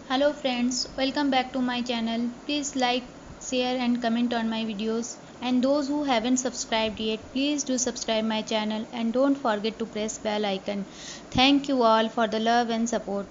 Hello friends, welcome back to my channel. Please like, share and comment on my videos. And those who haven't subscribed yet, please do subscribe my channel and don't forget to press bell icon. Thank you all for the love and support.